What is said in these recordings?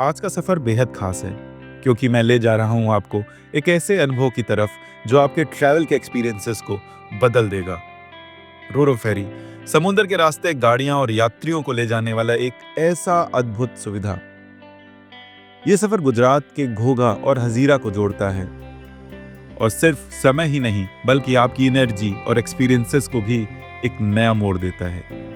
आज का सफ़र बेहद खास है क्योंकि मैं ले जा रहा हूँ आपको एक ऐसे अनुभव की तरफ जो आपके ट्रैवल के एक्सपीरियंसेस को बदल देगा। रोरो फेरी समुद्र के रास्ते गाड़ियां और यात्रियों को ले जाने वाला एक ऐसा अद्भुत सुविधा। ये सफर गुजरात के घोघा और हजीरा को जोड़ता है और सिर्फ समय ही नहीं बल्कि आपकी एनर्जी और एक्सपीरियंसेस को भी एक नया मोड़ देता है।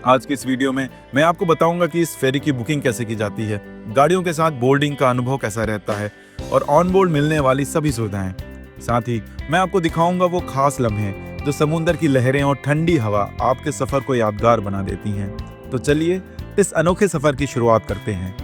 आज के इस वीडियो में मैं आपको बताऊंगा कि इस फेरी की बुकिंग कैसे की जाती है, गाड़ियों के साथ बोर्डिंग का अनुभव कैसा रहता है और ऑन बोर्ड मिलने वाली सभी सुविधाएं। साथ ही मैं आपको दिखाऊंगा वो खास लम्हे जो समुद्र की लहरें और ठंडी हवा आपके सफर को यादगार बना देती हैं। तो चलिए इस अनोखे सफर की शुरुआत करते हैं।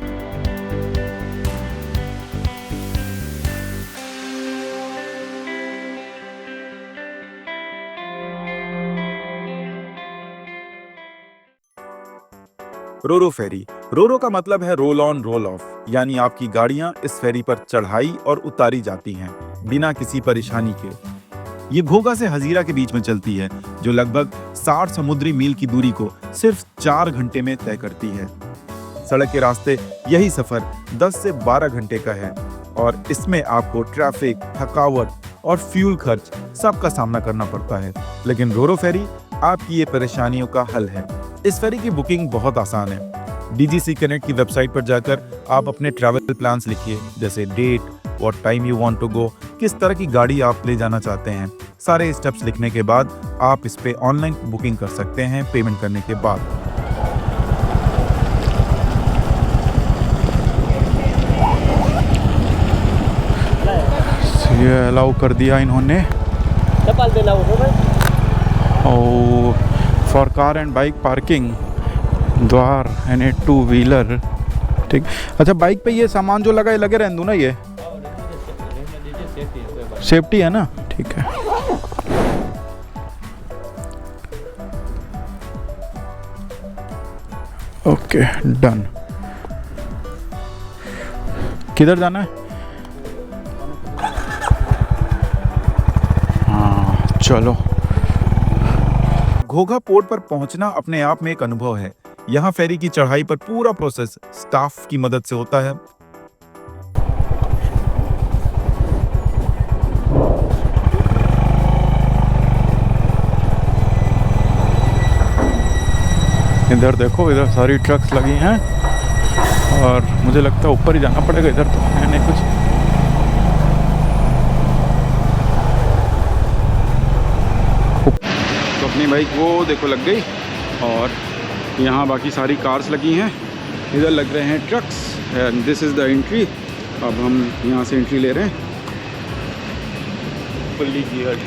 रोरो फेरी। रोरो का मतलब है रोल ऑन रोल ऑफ, यानी आपकी गाड़ियां इस फेरी पर चढ़ाई और उतारी जाती हैं बिना किसी परेशानी के। ये घोघा से हजीरा के बीच में चलती है जो लगभग 60 समुद्री मील की दूरी को सिर्फ 4 घंटे में तय करती है। सड़क के रास्ते यही सफर 10 से 12 घंटे का है और इसमें आपको ट्रैफिक, थकावट और फ्यूल खर्च सबका सामना करना पड़ता है। लेकिन रोरो फेरी आपकी ये परेशानियों का हल है। इस फेरी की बुकिंग बहुत आसान है। डीजीसी कनेक्ट की वेबसाइट पर जाकर आप अपने ट्रैवल प्लान्स लिखिए, जैसे date, what time you want to go, किस तरह की गाड़ी आप ले जाना चाहते हैं। सारे स्टेप्स लिखने के बाद आप इस पे ऑनलाइन बुकिंग कर सकते हैं पेमेंट करने के बाद। ये अलाउ कर दिया इन्होंने और for car and bike parking द्वार एंड 2 व्हीलर। ठीक, अच्छा बाइक पे ये सामान जो लगा है लगे रहने दो ना, ये सेफ्टी है ना, ठीक है। Okay done. किधर जाना है? हाँ चलो। घोघा पोर्ट पर पहुंचना अपने आप में एक अनुभव है। यहाँ फेरी की चढ़ाई पर पूरा प्रोसेस स्टाफ की मदद से होता है। इधर देखो, इधर सारी ट्रक्स लगी हैं और मुझे लगता है ऊपर ही जाना पड़ेगा, इधर तो है नहीं कुछ। तो अपनी बाइक वो देखो लग गई और यहाँ बाकी सारी कार्स लगी हैं, इधर लग रहे हैं trucks and this is the entry. अब हम यहाँ से एंट्री ले रहे हैं। Fully geared.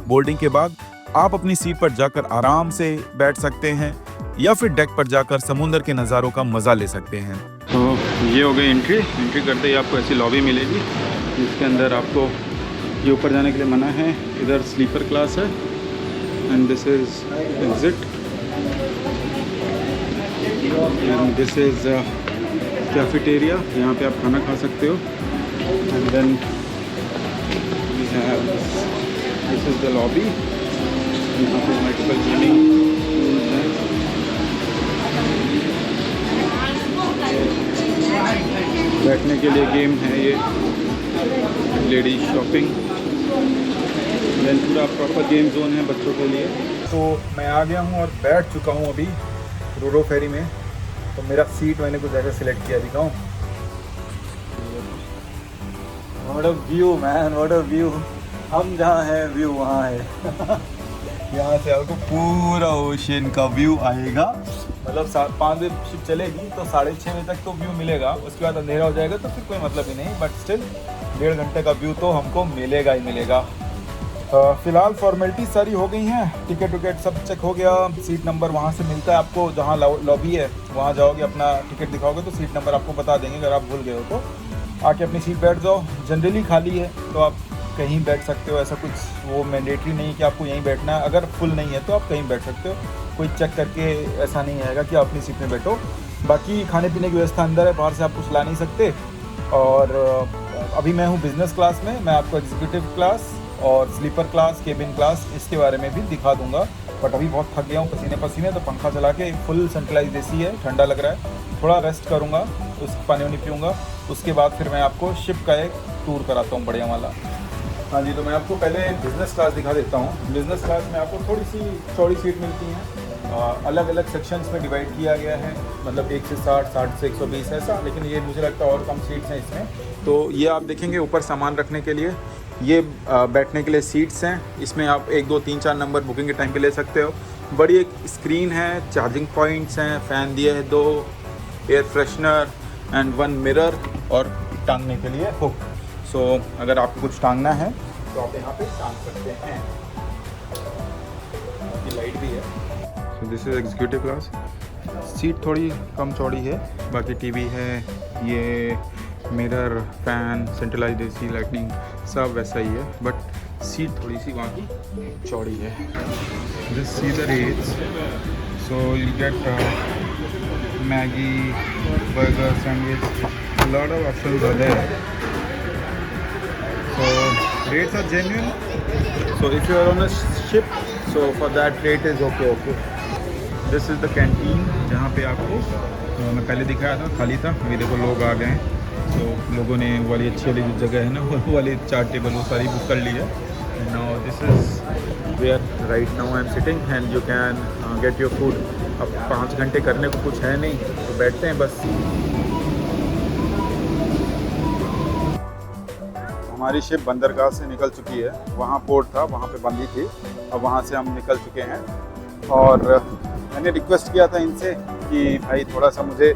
बोर्डिंग के बाद आप अपनी सीट पर जाकर आराम से बैठ सकते हैं या फिर डेक पर जाकर समुद्र के नज़ारों का मज़ा ले सकते हैं। तो ये हो गई एंट्री। एंट्री करते ही आपको ऐसी लॉबी मिलेगी जिसके अंदर आपको ये ऊपर जाने के लिए मना है। इधर स्लीपर क्लास है and this is exit and this is cafeteria, यहाँ पे आप खाना खा सकते हो। And then we have this is the lobby, यहाँ पे मल्टीपल गेमिंग हैं। बैठने के लिए गेम है, ये लेडीज शॉपिंग, देन पूरा प्रॉपर गेम जोन है बच्चों के लिए। तो मैं आ गया हूँ और बैठ चुका हूँ अभी रोरो फेरी में। तो मेरा सीट मैंने कुछ ऐसा सिलेक्ट किया, दिखाऊँ। What a view man, what a view. हम जहाँ हैं व्यू वहाँ है। यहाँ से आपको पूरा ओशन का व्यू आएगा। मतलब 5 बजे शिप चलेगी तो 6:30 बजे तक तो व्यू मिलेगा, उसके बाद अंधेरा हो जाएगा तो फिर कोई मतलब ही नहीं, बट स्टिल 1.5 घंटे का व्यू तो हमको मिलेगा ही मिलेगा। फ़िलहाल फॉर्मेलिटी सारी हो गई हैं, टिकट विकेट सब चेक हो गया। सीट नंबर वहाँ से मिलता है आपको, जहाँ लॉबी है वहाँ जाओगे, अपना टिकट दिखाओगे तो सीट नंबर आपको बता देंगे। अगर आप भूल गए हो तो आके अपनी सीट बैठ जाओ। जनरली खाली है तो आप कहीं बैठ सकते हो, ऐसा कुछ वो मैंडेटरी नहीं है कि आपको यहीं बैठना है। अगर फुल नहीं है तो आप कहीं बैठ सकते हो, कोई चेक करके ऐसा नहीं आएगा कि आप अपनी सीट में बैठो। बाकी खाने पीने की व्यवस्था अंदर है, बाहर से आप कुछ ला नहीं सकते। और अभी मैं हूँ बिज़नेस क्लास में, मैं आपको एग्जीक्यूटिव क्लास और स्लीपर क्लास, केबिन क्लास, इसके बारे में भी दिखा दूंगा। बट अभी बहुत थक गया हूँ पसीने पसीने, तो पंखा चला के फुल सेंट्रलाइज एसी है, ठंडा लग रहा है, थोड़ा रेस्ट करूँगा, उस पानी वानी पीऊँगा, उसके बाद फिर मैं आपको शिप का एक टूर कराता हूँ बढ़िया वाला। हाँ जी, तो मैं आपको पहले बिज़नेस क्लास दिखा देता हूँ। बिज़नेस क्लास में आपको थोड़ी सी चौड़ी सीट मिलती हैं, अलग अलग सेक्शंस में डिवाइड किया गया है, मतलब 1 से 60, 60 से 120 ऐसा, लेकिन ये मुझे लगता है और कम सीट्स हैं इसमें। तो ये आप देखेंगे ऊपर सामान रखने के लिए, ये बैठने के लिए सीट्स हैं, इसमें आप 1, 2, 3, 4 नंबर बुकिंग के टाइम पे ले सकते हो। बड़ी एक स्क्रीन है, चार्जिंग पॉइंट्स हैं, फ़ैन दिए हैं 2, एयर फ्रेशनर एंड 1 मिरर और टांगने के लिए हुक। सो अगर आपको कुछ टांगना है तो आप यहाँ पे टांग सकते हैं। बाकी लाइट भी है। So this is executive class. Seat थोड़ी कम चौड़ी है, बाकी टीवी है, ये mirror, fan, centralised AC, lightning सब वैसा ही है, बट सीट थोड़ी सी वहाँ की चौड़ी है। This see the rates. So you get Maggi, burger, sandwich, lot of options are there. So rates are genuine. So if you are on a ship, so for that rate is okay. This is the canteen जहाँ पे आपको मैं पहले दिखाया था, खाली था, अभी देखो लोग आ गए हैं। तो लोगों ने वो वाली अच्छी वाली जो जगह है ना, वो वाली 4 टेबल वो सारी बुक कर ली है। Now this is where right now I am sitting and you can get your food. अब 5 घंटे करने को कुछ है नहीं, तो बैठते हैं बस। हमारी शिप बंदरगाह से निकल चुकी है, वहाँ पोर्ट था, वहाँ पे बंदी थी, अब वहाँ से हम निकल चुके हैं। और मैंने रिक्वेस्ट किया था इनसे कि भाई थोड़ा सा मुझे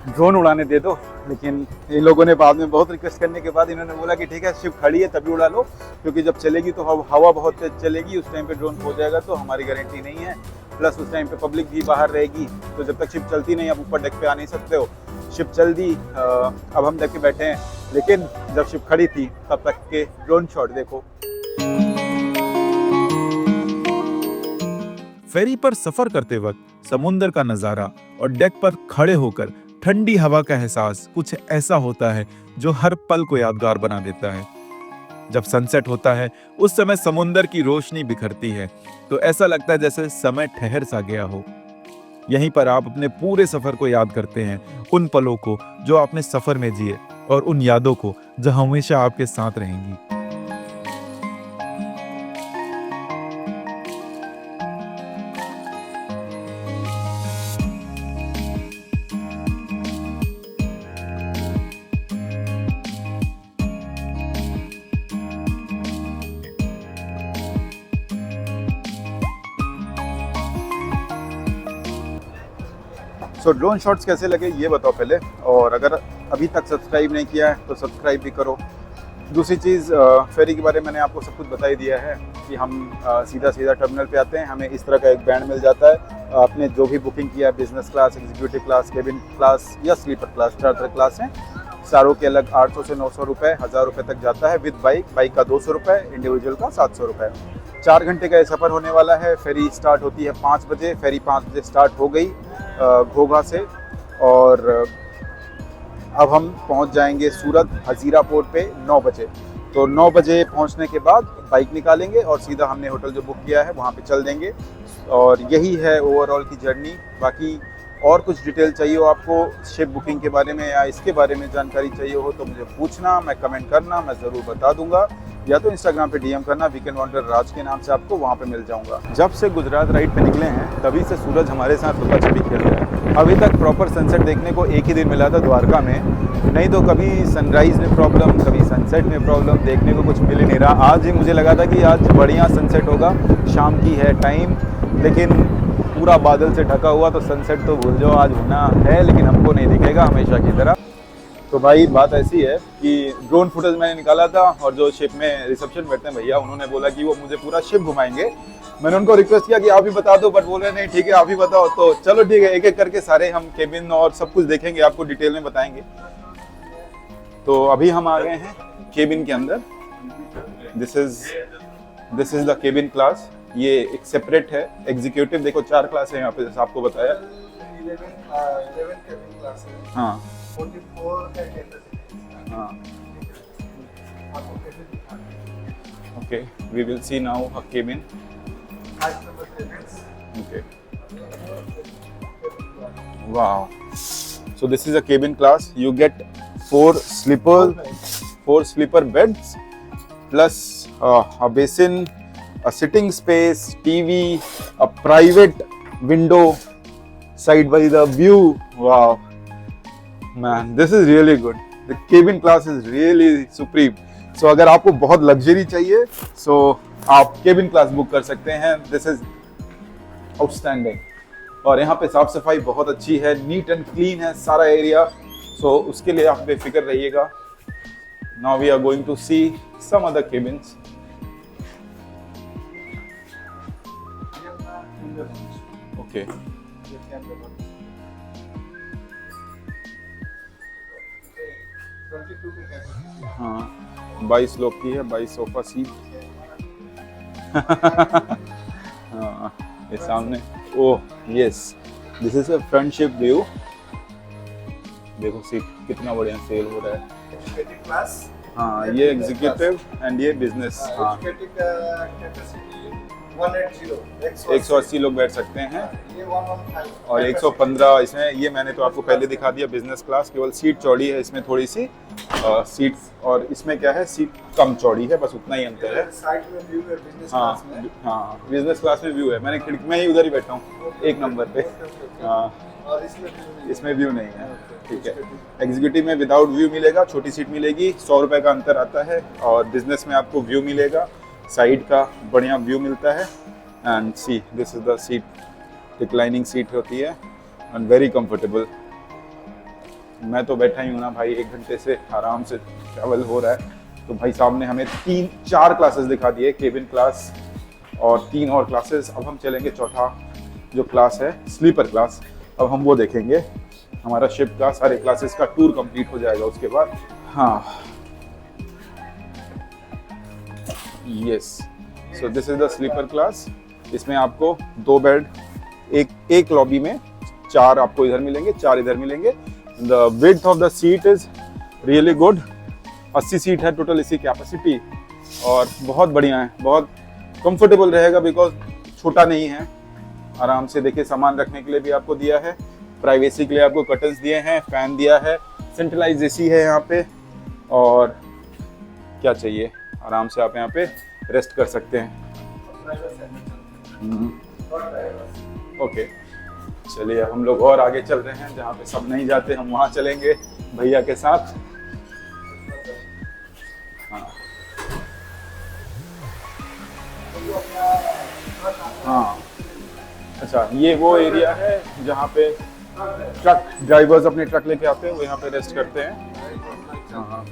ड्रोन उड़ाने दे दो, लेकिन इन लोगों ने बाद में बहुत रिक्वेस्ट करने के बाद इन्होंने बोला कि ठीक है शिप खड़ी है तभी उड़ा लो, क्योंकि जब चलेगी तो हवा बहुत तेज चलेगी, उस टाइम पे ड्रोन खो जाएगा तो हमारी गारंटी नहीं है। प्लस उस टाइम पे पब्लिक भी बाहर रहेगी, तो जब तक शिप चलती नहीं आप ऊपर डेक पे आ नहीं सकते हो। शिप चल दी, अब हम डेक पे बैठे हैं, लेकिन जब शिप खड़ी थी तब तक के ड्रोन शॉट देखो। फेरी पर सफर करते वक्त समुद्र का नजारा और डेक पर खड़े होकर ठंडी हवा का एहसास कुछ ऐसा होता है जो हर पल को यादगार बना देता है। जब सनसेट होता है उस समय समुद्र की रोशनी बिखरती है, तो ऐसा लगता है जैसे समय ठहर सा गया हो। यहीं पर आप अपने पूरे सफर को याद करते हैं, उन पलों को जो आपने सफर में जिए और उन यादों को जो हमेशा आपके साथ रहेंगी। सो ड्रोन शॉट्स कैसे लगे ये बताओ पहले, और अगर अभी तक सब्सक्राइब नहीं किया है तो सब्सक्राइब भी करो। दूसरी चीज़, फेरी के बारे में मैंने आपको सब कुछ बता ही दिया है कि हम सीधा टर्मिनल पे आते हैं, हमें इस तरह का एक बैंड मिल जाता है। आपने जो भी बुकिंग किया है, business class, executive class, cabin class या स्लीपर क्लास, 4 तरह क्लास हैं, सारों के अलग 800 से 900 रुपये, 1000 रुपये तक जाता है। विद बाइक का 200 रुपये, इंडिविजुअल का 700 रुपये। 4 घंटे का ये सफ़र होने वाला है। फेरी स्टार्ट होती है 5 बजे, फेरी 5 बजे स्टार्ट हो गई घोघा से, और अब हम पहुंच जाएंगे सूरत हजीरा पोर्ट पे 9 बजे। तो 9 बजे पहुंचने के बाद बाइक निकालेंगे और सीधा हमने होटल जो बुक किया है वहाँ पे चल देंगे। और यही है ओवरऑल की जर्नी। बाकी और कुछ डिटेल चाहिए हो आपको शिप बुकिंग के बारे में या इसके बारे में जानकारी चाहिए हो तो मुझे पूछना, मैं कमेंट करना, मैं ज़रूर बता दूंगा, या तो इंस्टाग्राम पे डीएम करना, वीकेंड वंडर राज के नाम से, आपको वहाँ पे मिल जाऊंगा। जब से गुजरात राइड पे निकले हैं तभी से सूरज हमारे साथ लुका छिपी खेल रहा है। अभी तक प्रॉपर सनसेट देखने को एक ही दिन मिला था द्वारका में, नहीं तो कभी सनराइज़ में प्रॉब्लम, कभी सनसेट में प्रॉब्लम, देखने को कुछ मिल ही नहीं रहा। आज ही मुझे लगा था कि आज बढ़िया सनसेट होगा, शाम की है टाइम, लेकिन पूरा बादल से ढका हुआ, तो सनसेट तो भूल जाओ, आज होना है लेकिन हमको नहीं दिखेगा हमेशा की तरह। तो भाई बात ऐसी है कि ड्रोन फुटेज मैंने निकाला था, और जो शिप में रिसेप्शन बैठते हैं भैया, उन्होंने बोला कि वो मुझे पूरा शिप घुमाएंगे। मैंने उनको रिक्वेस्ट किया कि आप ही बता दो, बट बोल रहे नहीं ठीक है आप ही बताओ। तो चलो ठीक है, एक एक करके सारे हम केबिन और सब कुछ देखेंगे, आपको डिटेल में बताएंगे। तो अभी हम आ गए हैं केबिन के अंदर। This is the cabin class. ये एक सेपरेट है। एग्जीक्यूटिव देखो 4 क्लास है यहाँ पे, जैसे आपको बताया। 11 केबिन क्लास है। हाँ 44 है कैपेसिटी। हाँ आपको कैसे दिखाना Okay, we will see now a cabin. 5 number cabins. Okay. Wow. So this is a cabin class. You get 4 sleeper beds plus a basin, a sitting space, TV, a private window side by the view. Wow, man, this is really good. The cabin class is really supreme. So अगर आपको बहुत luxury चाहिए, so आप cabin class book कर सकते हैं. This is outstanding. और यहाँ पे साफ सफाई बहुत अच्छी है, नीट एंड क्लीन है सारा एरिया. सो उसके लिए आप बेफिक्र रहिएगा. Now we are going to see some other cabins. Okay, ये कैमरा बंद. 22 के कैपेसिटी. हाँ 22 लोग की है, 22 सोफा सीट. हाँ ये सामने. Oh yes, this is a front seat view. देखो सीट कितना बढ़िया सेल हो रहा है. Executive class. हाँ ये एग्जीक्यूटिव एंड ये बिजनेस. हाँ एजुकेटिव कैपेसिटी 180. 180 लोग बैठ सकते हैं. ये 115. और 115 इसमें. ये मैंने तो आपको पहले दिखा दिया बिजनेस क्लास. केवल सीट चौड़ी है इसमें थोड़ी सी सीट, और इसमें क्या है सीट कम चौड़ी है, बस उतना ही अंतर है. साइड में व्यू है बिजनेस हाँ क्लास में. हाँ बिजनेस क्लास में व्यू है. मैंने खिड़की में ही उधर ही बैठा हूँ एक नंबर पे. हाँ और इसमें view नहीं है. इसमें व्यू नहीं है. ठीक है. एग्जीक्यूटिव में विदाउट व्यू मिलेगा, छोटी सीट मिलेगी, 100 रुपये का अंतर आता है. और बिजनेस में आपको व्यू मिलेगा, साइड का बढ़िया व्यू मिलता है. And see this is the seat. Reclining seat होती है एंड वेरी कंफर्टेबल. मैं तो बैठा ही हूँ ना भाई, 1 घंटे से आराम से ट्रैवल हो रहा है. तो भाई सामने हमें 3-4 क्लासेस दिखा दिए, केबिन क्लास और 3 और क्लासेस. अब हम चलेंगे चौथा जो क्लास है स्लीपर क्लास. अब हम वो देखेंगे. हमारा शिप का सारे क्लासेस का टूर कंप्लीट हो जाएगा उसके बाद. हाँ yes, so this is the sleeper class. इसमें आपको 2 बेड, एक लॉबी में 4 आपको इधर मिलेंगे, 4 इधर मिलेंगे. The width of the seat is really good. 80 seat है टोटल इसकी कैपेसिटी और बहुत बढ़िया है, बहुत कंफर्टेबल रहेगा बिकॉज छोटा नहीं है. आराम से देखिए, सामान रखने के लिए भी आपको दिया है, प्राइवेसी के लिए आपको कर्टन्स दिए हैं, फैन दिया है, सेंट्रलाइज एसी है यहाँ पे. और क्या चाहिए, आराम से आप यहाँ पे रेस्ट कर सकते हैं. ओके चलिए हम लोग और आगे चल रहे हैं. जहाँ पे सब नहीं जाते हम वहाँ चलेंगे भैया के साथ. हाँ हाँ अच्छा, ये वो एरिया है जहाँ पे ट्रक ड्राइवर्स अपने ट्रक लेके आते हैं, वो यहाँ पे रेस्ट करते हैं. हाँ हाँ,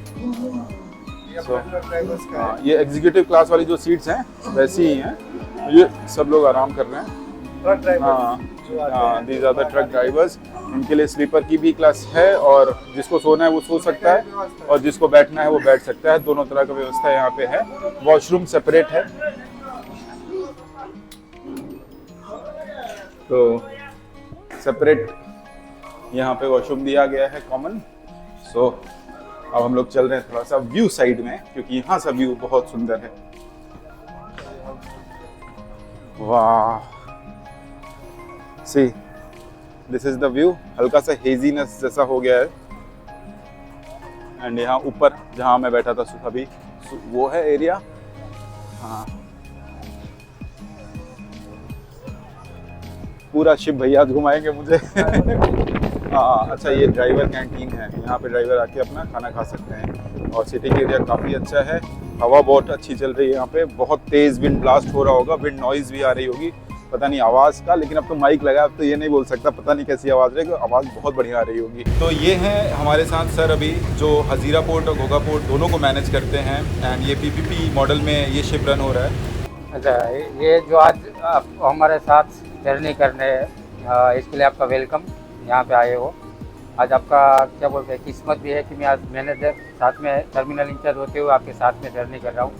ये एग्जीक्यूटिव क्लास वाली जो सीट्स हैं वैसी ही हैं. ये सब लोग आराम कर रहे हैं. Truck driver. हाँ हाँ, these are the truck drivers. इनके लिए स्लीपर की भी क्लास है, और जिसको सोना है वो सो सकता है, और जिसको बैठना है वो बैठ सकता है. दोनों तरह का व्यवस्था यहाँ पे है. वॉशरूम सेपरेट है. तो सेपरेट यहाँ पे वॉशरूम दिया गया है, कॉमन. सो अब हम लोग चल रहे हैं थोड़ा सा व्यू साइड में, क्योंकि यहाँ से व्यू बहुत सुंदर है. वाह, see this is the view. हल्का सा हेजीनेस जैसा हो गया है. एंड यहाँ ऊपर जहाँ मैं बैठा था अभी वो है एरिया. हाँ पूरा शिप भैया घुमाएंगे मुझे. हाँ अच्छा, ये ड्राइवर कैंटीन है. यहाँ पे ड्राइवर आके अपना खाना खा सकते हैं. और सिटिंग एरिया काफ़ी अच्छा है. हवा बहुत अच्छी चल रही है यहाँ पे. बहुत तेज़ विंड ब्लास्ट हो रहा होगा, विंड नॉइज़ भी आ रही होगी, पता नहीं आवाज़ का. लेकिन अब तो माइक लगा, अब तो ये नहीं बोल सकता, पता नहीं कैसी आवाज़ रहेगी. आवाज़ बहुत बढ़िया आ रही होगी. तो ये है हमारे साथ सर अभी, जो हजीरा पोर्ट और घोघा पोर्ट दोनों को मैनेज करते हैं. एंड ये PPP मॉडल में ये शिप रन हो रहा है. अच्छा, ये जो आज आप हमारे साथ जर्नी करने इसके लिए आपका वेलकम. यहाँ पे आए हो आज. आपका क्या बोलते हैं, किस्मत भी है कि मैं आज मैनेजर साथ में टर्मिनल इंचार्ज होते हुए आपके साथ में जर्नी कर रहा हूँ.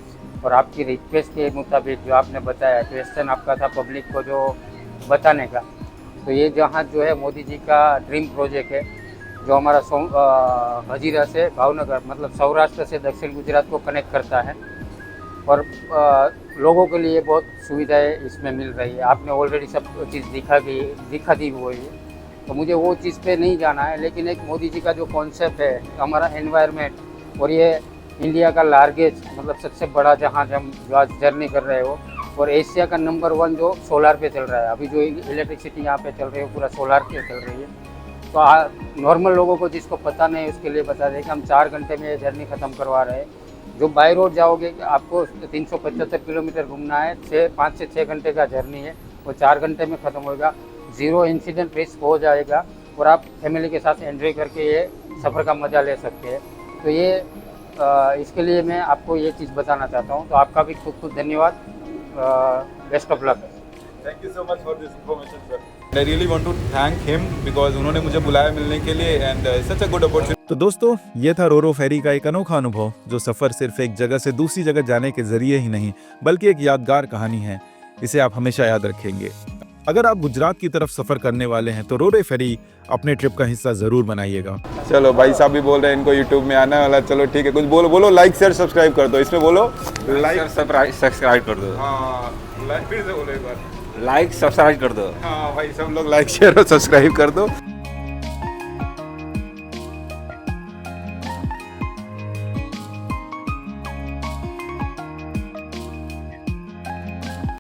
और आपकी रिक्वेस्ट के मुताबिक जो आपने बताया, क्वेश्चन आपका था पब्लिक को जो बताने का, तो ये जहाँ जो है मोदी जी का ड्रीम प्रोजेक्ट है, जो हमारा हजीरा से भावनगर, मतलब सौराष्ट्र से दक्षिण गुजरात को कनेक्ट करता है. और लोगों के लिए बहुत सुविधाएं इसमें मिल रही है। आपने ऑलरेडी सब चीज़ दिखा दी हुई है, तो मुझे वो चीज़ पे नहीं जाना है। लेकिन एक मोदी जी का जो कॉन्सेप्ट है हमारा एनवायरनमेंट, और ये इंडिया का लार्जेस्ट मतलब सबसे बड़ा जहाज हम जो आज जर्नी कर रहे हो, और एशिया का नंबर 1 जो सोलार पे चल रहा है। अभी जो इलेक्ट्रिसिटी यहाँ पे चल रही है पूरा सोलार पे चल रही है। तो नॉर्मल लोगों को जिसको पता नहीं उसके लिए बता दें कि हम 4 घंटे में ये जर्नी ख़त्म करवा रहे हैं। जो बाई रोड जाओगे आपको 375 किलोमीटर घूमना है, 5 से 6 घंटे का जर्नी है, वो 4 घंटे में ख़त्म होगा। 0 इंसिडेंट रिस्क हो जाएगा और आप फैमिली के साथ एंजॉय करके ये सफ़र का मज़ा ले सकते हैं। तो ये इसके लिए मैं आपको ये चीज़ बताना चाहता हूँ। तो आपका भी खूब खूब धन्यवाद। Best of luck. Thank you so much for this information sir. I really want to thank him because उन्होंने मुझे बुलाया मिलने के लिए and such a good opportunity. तो दोस्तों, ये था रोरो फेरी का एक अनोखा अनुभव, जो सफ़र सिर्फ एक जगह से दूसरी जगह जाने के जरिए ही नहीं बल्कि एक यादगार कहानी है। इसे आप हमेशा याद रखेंगे। अगर आप गुजरात की तरफ सफ़र करने वाले हैं तो रोरो फेरी अपने ट्रिप का हिस्सा ज़रूर बनाइएगा। चलो भाई साहब भी बोल रहे हैं इनको यूट्यूब में आना वाला। चलो ठीक है, कुछ बोलो लाइक शेयर सब्सक्राइब कर दो। इसमें बोलो लाइक सब्सक्राइब कर दो। हाँ, फिर से बोलो एक बार। लाइक सब्सक्राइब कर दो। हाँ भाई, सब लोग लाइक शेयर और सब्सक्राइब कर दो।